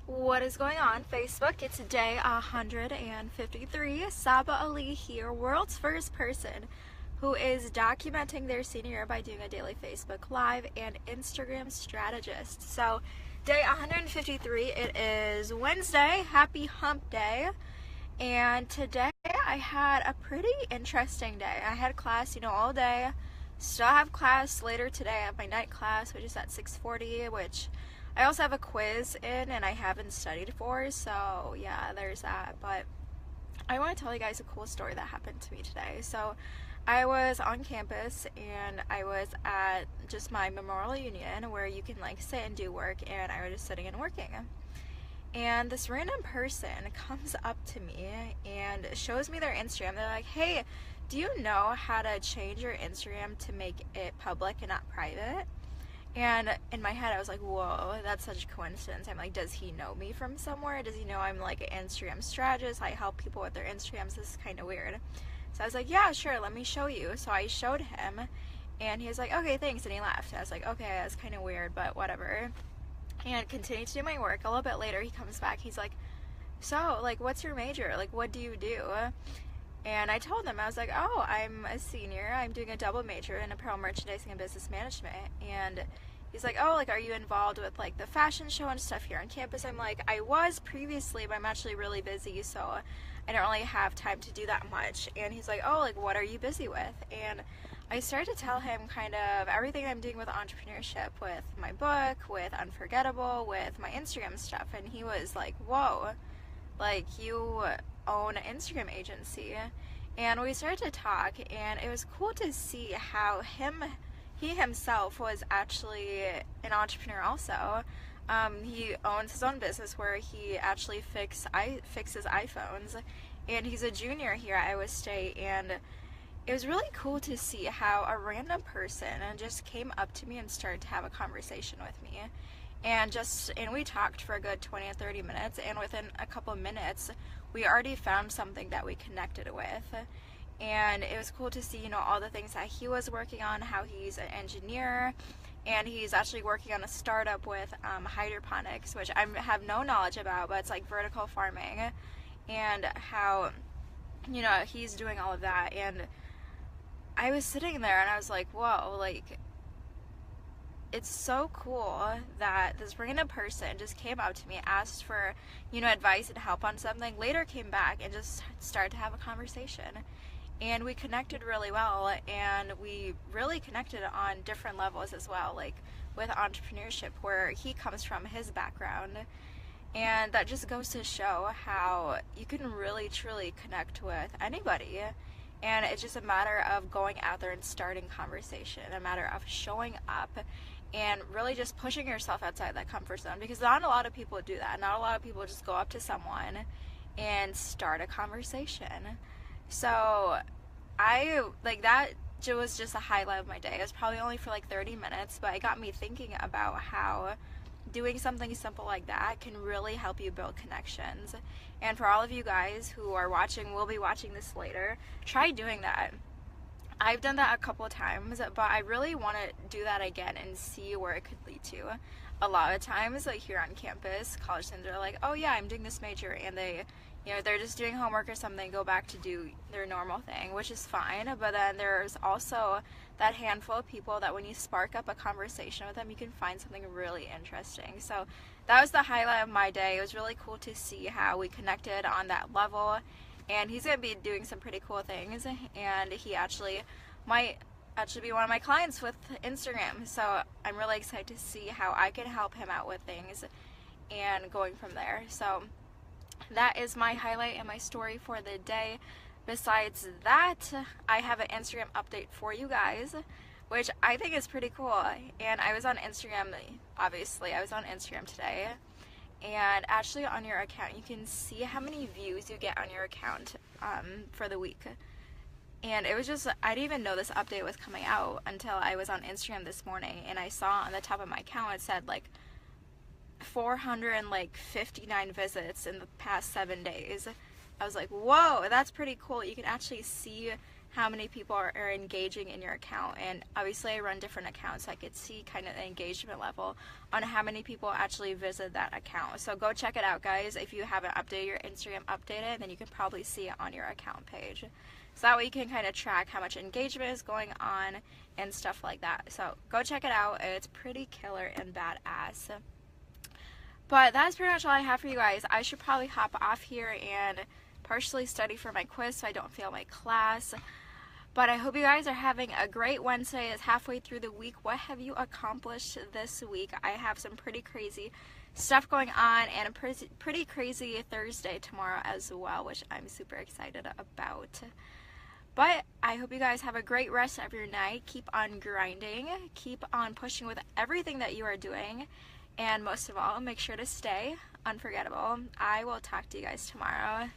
What is going on, Facebook? It's day 153. Saba Ali here, world's first person who is documenting their senior year by doing a daily Facebook Live and Instagram strategist. So, day 153, it is Wednesday. Happy hump day. And today I had a pretty interesting day. I had class, all day. Still have class later today. I have my night class, which is at 6:40, which I also have a quiz in and I haven't studied for, so yeah, there's that. But I want to tell you guys a cool story that happened to me today. So I was on campus and I was at just my Memorial Union where you can sit and do work, and I was just sitting and working. And this random person comes up to me and shows me their Instagram. They're like, hey, do you know how to change your Instagram to make it public and not private? And in my head, I was like, whoa, that's such a coincidence. I'm like, does he know me from somewhere? Does he know I'm an Instagram strategist? I help people with their Instagrams. This is kind of weird. So I was like, yeah, sure, let me show you. So I showed him, and he was like, okay, thanks, and he left. And I was like, okay, that's kind of weird, but whatever. And continued to do my work. A little bit later, he comes back. He's like, so, what's your major? What do you do? And I told him, I was like, oh, I'm a senior. I'm doing a double major in apparel merchandising and business management. And he's like, oh, are you involved with the fashion show and stuff here on campus? I'm like, I was previously, but I'm actually really busy, so I don't really have time to do that much. And he's like, oh, what are you busy with? And I started to tell him kind of everything I'm doing with entrepreneurship, with my book, with Unforgettable, with my Instagram stuff. And he was like, whoa, you own an Instagram agency. And we started to talk, and it was cool to see how he himself was actually an entrepreneur also. He owns his own business where he actually fixes iPhones, and he's a junior here at Iowa State. And it was really cool to see how a random person just came up to me and started to have a conversation with me. And we talked for a good 20 or 30 minutes, and within a couple of minutes, we already found something that we connected with. And it was cool to see, all the things that he was working on, how he's an engineer, and he's actually working on a startup with hydroponics, which I have no knowledge about, but it's vertical farming, and how, he's doing all of that. And I was sitting there and I was like, whoa, it's so cool that this random person just came up to me, asked for, advice and help on something, later came back and just started to have a conversation. And we connected really well, and we really connected on different levels as well, with entrepreneurship, where he comes from, his background. And that just goes to show how you can really, truly connect with anybody. And it's just a matter of going out there and starting conversation, a matter of showing up and really just pushing yourself outside that comfort zone, because not a lot of people do that. Not a lot of people just go up to someone and start a conversation. So that was just a highlight of my day. It was probably only for 30 minutes, but it got me thinking about how doing something simple like that can really help you build connections. And for all of you guys who are watching, will be watching this later, try doing that. I've done that a couple of times, but I really want to do that again and see where it could lead to. A lot of times, here on campus, college students are like, oh yeah, I'm doing this major, and they're just doing homework or something, go back to do their normal thing, which is fine. But then there's also that handful of people that when you spark up a conversation with them, you can find something really interesting. So that was the highlight of my day. It was really cool to see how we connected on that level. And he's going to be doing some pretty cool things, and he might be one of my clients with Instagram. So I'm really excited to see how I can help him out with things and going from there. So that is my highlight and my story for the day. Besides that, I have an Instagram update for you guys, which I think is pretty cool. And I was on Instagram, obviously, I was on Instagram today. And actually on your account, you can see how many views you get on your account for the week. And it was just, I didn't even know this update was coming out until I was on Instagram this morning. And I saw on the top of my account, it said 459 visits in the past 7 days. I was like, whoa, that's pretty cool. You can actually see how many people are engaging in your account. And obviously I run different accounts, so I could see kind of the engagement level on how many people actually visit that account. So go check it out, guys. If you haven't updated your Instagram, update it, then you can probably see it on your account page. So that way you can kind of track how much engagement is going on and stuff like that. So go check it out. It's pretty killer and badass. But that's pretty much all I have for you guys. I should probably hop off here and partially study for my quiz so I don't fail my class. But I hope you guys are having a great Wednesday. It's halfway through the week. What have you accomplished this week? I have some pretty crazy stuff going on, and a pretty crazy Thursday tomorrow as well, which I'm super excited about. But I hope you guys have a great rest of your night. Keep on grinding. Keep on pushing with everything that you are doing. And most of all, make sure to stay unforgettable. I will talk to you guys tomorrow.